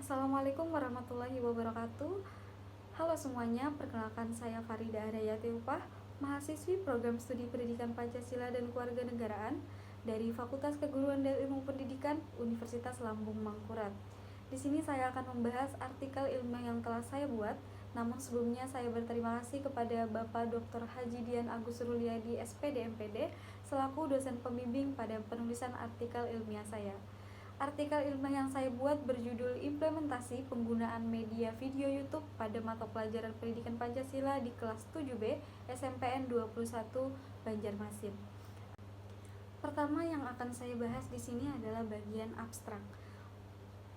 Assalamualaikum warahmatullahi wabarakatuh. Halo semuanya, perkenalkan saya Farida Arayati Upah, mahasiswi program studi pendidikan Pancasila dan Kewarganegaraan dari Fakultas Keguruan dan Ilmu Pendidikan Universitas Lambung Mangkurat. Di sini saya akan membahas artikel ilmiah yang telah saya buat. Namun sebelumnya saya berterima kasih kepada Bapak Dr. Haji Dian Agus Ruliadi SPD MPD selaku dosen pembimbing pada penulisan artikel ilmiah saya. Artikel ilmiah yang saya buat berjudul Implementasi Penggunaan Media Video YouTube pada Mata Pelajaran Pendidikan Pancasila di kelas 7B SMPN 21 Banjarmasin. Pertama yang akan saya bahas di sini adalah bagian abstrak.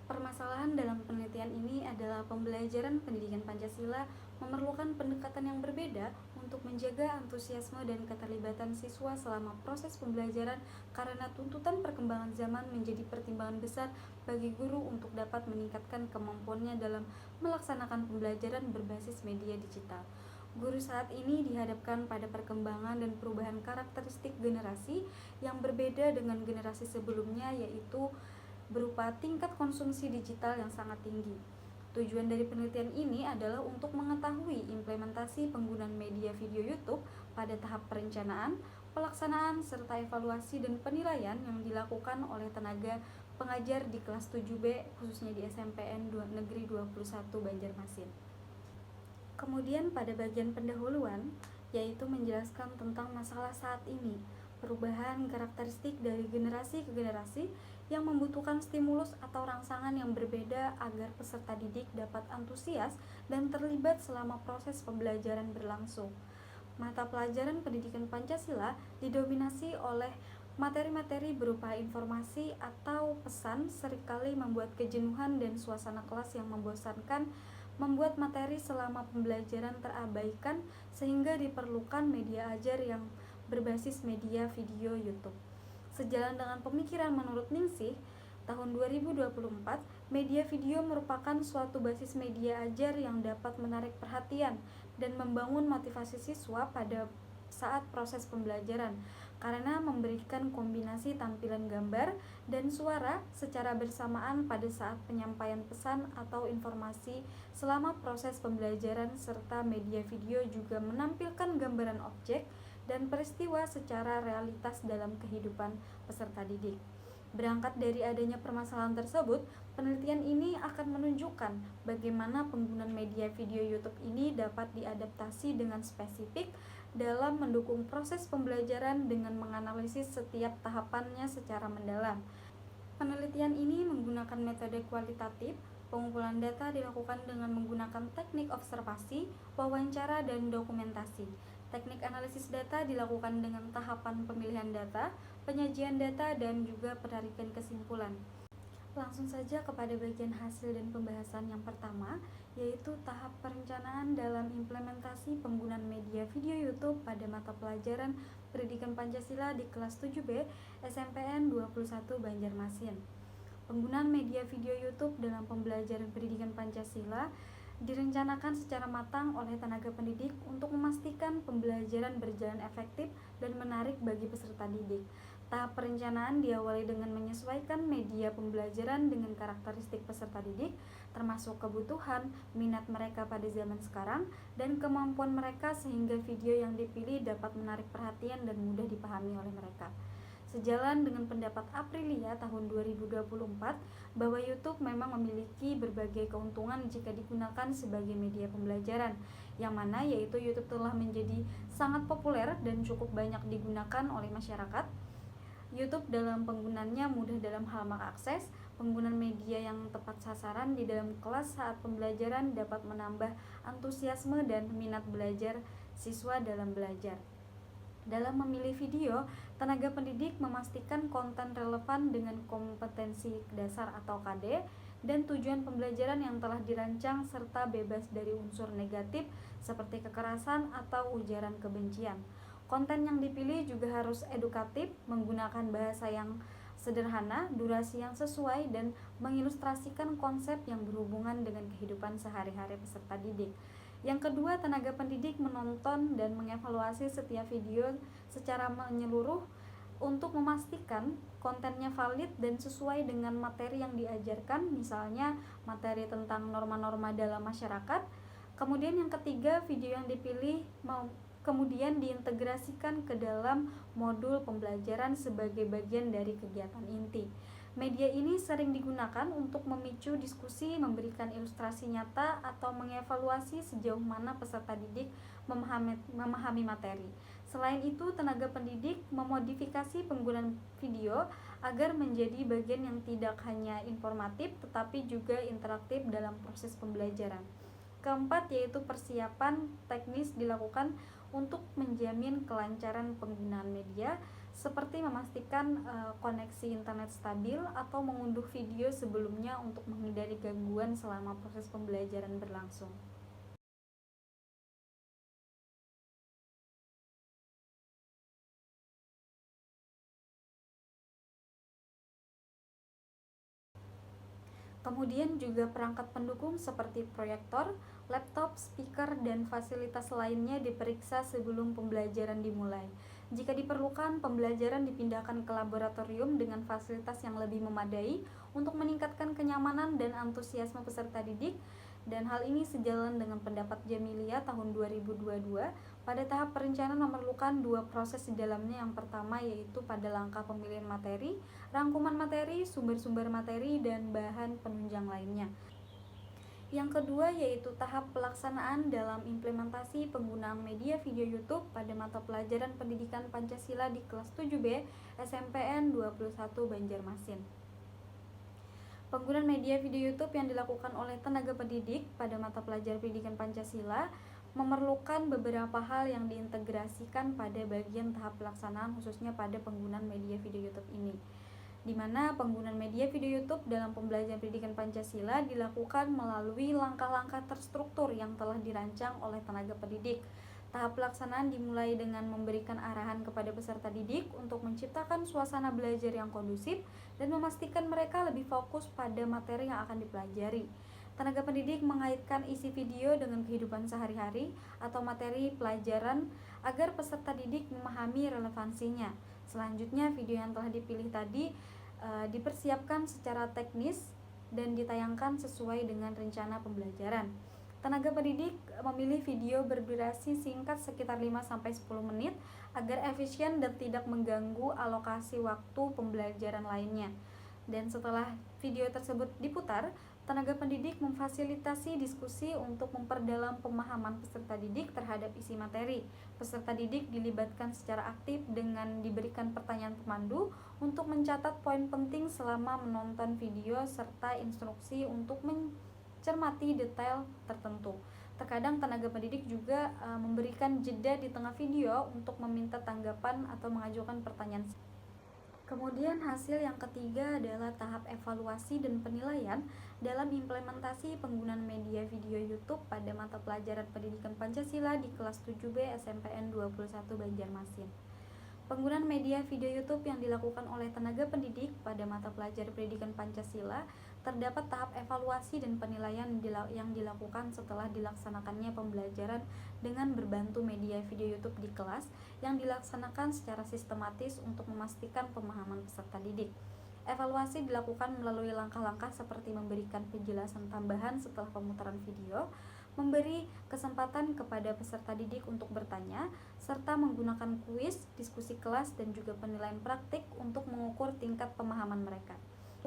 Permasalahan dalam penelitian ini adalah pembelajaran pendidikan Pancasila memerlukan pendekatan yang berbeda untuk menjaga antusiasme dan keterlibatan siswa selama proses pembelajaran karena tuntutan perkembangan zaman menjadi pertimbangan besar bagi guru untuk dapat meningkatkan kemampuannya dalam melaksanakan pembelajaran berbasis media digital. Guru saat ini dihadapkan pada perkembangan dan perubahan karakteristik generasi yang berbeda dengan generasi sebelumnya, yaitu berupa tingkat konsumsi digital yang sangat tinggi. Tujuan dari penelitian ini adalah untuk mengetahui implementasi penggunaan media video YouTube pada tahap perencanaan, pelaksanaan, serta evaluasi dan penilaian yang dilakukan oleh tenaga pengajar di kelas 7B khususnya di SMPN Negeri 21 Banjarmasin. Kemudian pada bagian pendahuluan, yaitu menjelaskan tentang masalah saat ini, perubahan karakteristik dari generasi ke generasi yang membutuhkan stimulus atau rangsangan yang berbeda agar peserta didik dapat antusias dan terlibat selama proses pembelajaran berlangsung. Mata pelajaran pendidikan Pancasila didominasi oleh materi-materi berupa informasi atau pesan, seringkali membuat kejenuhan dan suasana kelas yang membosankan, membuat materi selama pembelajaran terabaikan sehingga diperlukan media ajar yang berbasis media video YouTube. Sejalan dengan pemikiran menurut Ningsih, tahun 2024, media video merupakan suatu basis media ajar yang dapat menarik perhatian dan membangun motivasi siswa pada saat proses pembelajaran karena memberikan kombinasi tampilan gambar dan suara secara bersamaan pada saat penyampaian pesan atau informasi selama proses pembelajaran, serta media video juga menampilkan gambaran objek dan peristiwa secara realitas dalam kehidupan peserta didik. Berangkat dari adanya permasalahan tersebut, penelitian ini akan menunjukkan bagaimana penggunaan media video YouTube ini dapat diadaptasi dengan spesifik dalam mendukung proses pembelajaran dengan menganalisis setiap tahapannya secara mendalam. Penelitian ini menggunakan metode kualitatif. Pengumpulan data dilakukan dengan menggunakan teknik observasi, wawancara, dan dokumentasi. Teknik analisis data dilakukan dengan tahapan pemilihan data, penyajian data, dan juga penarikan kesimpulan. Langsung saja kepada bagian hasil dan pembahasan yang pertama, yaitu tahap perencanaan dalam implementasi penggunaan media video YouTube pada mata pelajaran pendidikan Pancasila di kelas 7B SMPN 21 Banjarmasin. Penggunaan media video YouTube dalam pembelajaran pendidikan Pancasila direncanakan secara matang oleh tenaga pendidik untuk memastikan pembelajaran berjalan efektif dan menarik bagi peserta didik. Tahap perencanaan diawali dengan menyesuaikan media pembelajaran dengan karakteristik peserta didik, termasuk kebutuhan, minat mereka pada zaman sekarang, dan kemampuan mereka sehingga video yang dipilih dapat menarik perhatian dan mudah dipahami oleh mereka. Sejalan dengan pendapat Aprilia tahun 2024 bahwa YouTube memang memiliki berbagai keuntungan jika digunakan sebagai media pembelajaran, yang mana yaitu YouTube telah menjadi sangat populer dan cukup banyak digunakan oleh masyarakat. YouTube dalam penggunaannya mudah dalam hal mengakses, penggunaan media yang tepat sasaran di dalam kelas saat pembelajaran dapat menambah antusiasme dan minat belajar siswa dalam belajar. Dalam memilih video, tenaga pendidik memastikan konten relevan dengan kompetensi dasar atau KD dan tujuan pembelajaran yang telah dirancang serta bebas dari unsur negatif seperti kekerasan atau ujaran kebencian. Konten yang dipilih juga harus edukatif, menggunakan bahasa yang sederhana, durasi yang sesuai, dan mengilustrasikan konsep yang berhubungan dengan kehidupan sehari-hari peserta didik. Yang kedua, tenaga pendidik menonton dan mengevaluasi setiap video secara menyeluruh untuk memastikan kontennya valid dan sesuai dengan materi yang diajarkan, misalnya materi tentang norma-norma dalam masyarakat. Kemudian yang ketiga, video yang dipilih kemudian diintegrasikan ke dalam modul pembelajaran sebagai bagian dari kegiatan inti. Media ini sering digunakan untuk memicu diskusi, memberikan ilustrasi nyata, atau mengevaluasi sejauh mana peserta didik memahami materi. Selain itu, tenaga pendidik memodifikasi penggunaan video agar menjadi bagian yang tidak hanya informatif tetapi juga interaktif dalam proses pembelajaran. Keempat, yaitu persiapan teknis dilakukan untuk menjamin kelancaran penggunaan media, seperti memastikan koneksi internet stabil atau mengunduh video sebelumnya untuk menghindari gangguan selama proses pembelajaran berlangsung. Kemudian juga perangkat pendukung seperti proyektor, laptop, speaker, dan fasilitas lainnya diperiksa sebelum pembelajaran dimulai. Jika diperlukan, pembelajaran dipindahkan ke laboratorium dengan fasilitas yang lebih memadai untuk meningkatkan kenyamanan dan antusiasme peserta didik. Dan hal ini sejalan dengan pendapat Jamilia tahun 2022. Pada tahap perencanaan memerlukan dua proses di dalamnya. Yang pertama yaitu pada langkah pemilihan materi, rangkuman materi, sumber-sumber materi, dan bahan penunjang lainnya. Yang kedua yaitu tahap pelaksanaan dalam implementasi penggunaan media video YouTube pada mata pelajaran pendidikan Pancasila di kelas 7B SMPN 21 Banjarmasin. Penggunaan media video YouTube yang dilakukan oleh tenaga pendidik pada mata pelajaran pendidikan Pancasila memerlukan beberapa hal yang diintegrasikan pada bagian tahap pelaksanaan, khususnya pada penggunaan media video YouTube ini, di mana penggunaan media video YouTube dalam pembelajaran pendidikan Pancasila dilakukan melalui langkah-langkah terstruktur yang telah dirancang oleh tenaga pendidik. Tahap pelaksanaan dimulai dengan memberikan arahan kepada peserta didik untuk menciptakan suasana belajar yang kondusif dan memastikan mereka lebih fokus pada materi yang akan dipelajari. Tenaga pendidik mengaitkan isi video dengan kehidupan sehari-hari atau materi pelajaran agar peserta didik memahami relevansinya. Selanjutnya, video yang telah dipilih tadi dipersiapkan secara teknis dan ditayangkan sesuai dengan rencana pembelajaran. Tenaga pendidik memilih video berdurasi singkat sekitar 5-10 menit agar efisien dan tidak mengganggu alokasi waktu pembelajaran lainnya. Dan setelah video tersebut diputar, tenaga pendidik memfasilitasi diskusi untuk memperdalam pemahaman peserta didik terhadap isi materi. Peserta didik dilibatkan secara aktif dengan diberikan pertanyaan pemandu untuk mencatat poin penting selama menonton video serta instruksi untuk mencermati detail tertentu. Terkadang tenaga pendidik juga memberikan jeda di tengah video untuk meminta tanggapan atau mengajukan pertanyaan. Kemudian hasil yang ketiga adalah tahap evaluasi dan penilaian dalam implementasi penggunaan media video YouTube pada mata pelajaran pendidikan Pancasila di kelas 7B SMPN 21 Banjarmasin. Penggunaan media video YouTube yang dilakukan oleh tenaga pendidik pada mata pelajaran pendidikan Pancasila terdapat tahap evaluasi dan penilaian yang dilakukan setelah dilaksanakannya pembelajaran dengan berbantu media video YouTube di kelas yang dilaksanakan secara sistematis untuk memastikan pemahaman peserta didik. Evaluasi dilakukan melalui langkah-langkah seperti memberikan penjelasan tambahan setelah pemutaran video, memberi kesempatan kepada peserta didik untuk bertanya, serta menggunakan kuis, diskusi kelas, dan juga penilaian praktik untuk mengukur tingkat pemahaman mereka.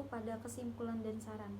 Pada kesimpulan dan saran.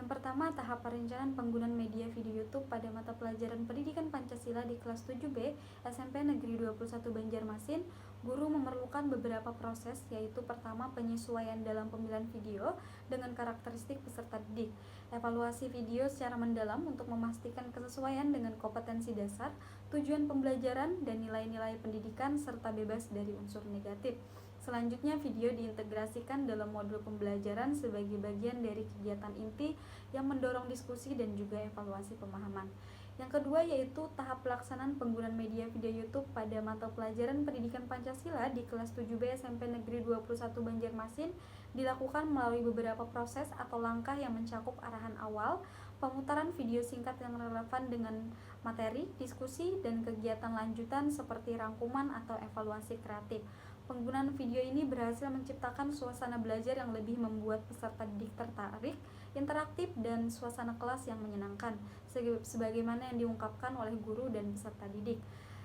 Yang pertama, tahap perencanaan penggunaan media video YouTube pada mata pelajaran pendidikan Pancasila di kelas 7B SMP Negeri 21 Banjarmasin, guru memerlukan beberapa proses, yaitu pertama, penyesuaian dalam pemilihan video dengan karakteristik peserta didik, evaluasi video secara mendalam untuk memastikan kesesuaian dengan kompetensi dasar, tujuan pembelajaran, dan nilai-nilai pendidikan serta bebas dari unsur negatif. Selanjutnya, video diintegrasikan dalam modul pembelajaran sebagai bagian dari kegiatan inti yang mendorong diskusi dan juga evaluasi pemahaman. Yang kedua yaitu tahap pelaksanaan penggunaan media video YouTube pada mata pelajaran pendidikan Pancasila di kelas 7B SMP Negeri 21 Banjarmasin dilakukan melalui beberapa proses atau langkah yang mencakup arahan awal, pemutaran video singkat yang relevan dengan materi, diskusi, dan kegiatan lanjutan seperti rangkuman atau evaluasi kreatif. Penggunaan video ini berhasil menciptakan suasana belajar yang lebih membuat peserta didik tertarik, interaktif, dan suasana kelas yang menyenangkan, sebagaimana yang diungkapkan oleh guru dan peserta didik.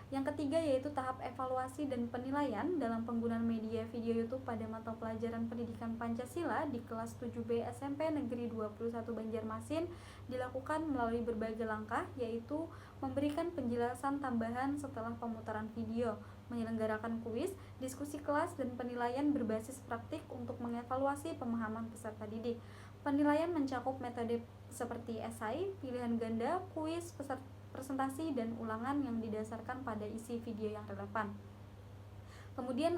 Yang ketiga yaitu tahap evaluasi dan penilaian dalam penggunaan media video YouTube pada mata pelajaran pendidikan Pancasila di kelas 7B SMP Negeri 21 Banjarmasin dilakukan melalui berbagai langkah, yaitu memberikan penjelasan tambahan setelah pemutaran video, menyelenggarakan kuis, diskusi kelas, dan penilaian berbasis praktik untuk mengevaluasi pemahaman peserta didik. Penilaian mencakup metode seperti esai, pilihan ganda, kuis, presentasi, dan ulangan yang didasarkan pada isi video yang relevan. Kemudian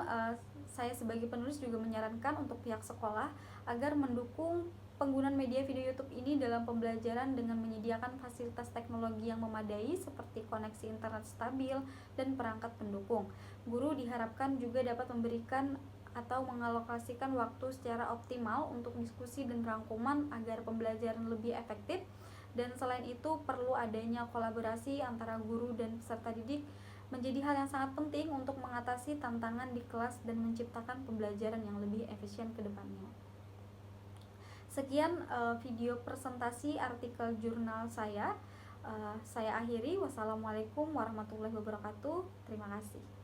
saya sebagai penulis juga menyarankan untuk pihak sekolah agar mendukung penggunaan media video YouTube ini dalam pembelajaran dengan menyediakan fasilitas teknologi yang memadai seperti koneksi internet stabil dan perangkat pendukung. Guru diharapkan juga dapat memberikan atau mengalokasikan waktu secara optimal untuk diskusi dan rangkuman agar pembelajaran lebih efektif. Dan selain itu perlu adanya kolaborasi antara guru dan peserta didik menjadi hal yang sangat penting untuk mengatasi tantangan di kelas dan menciptakan pembelajaran yang lebih efisien ke depannya. Sekian video presentasi artikel jurnal saya. Saya akhiri. Wassalamualaikum warahmatullahi wabarakatuh. Terima kasih.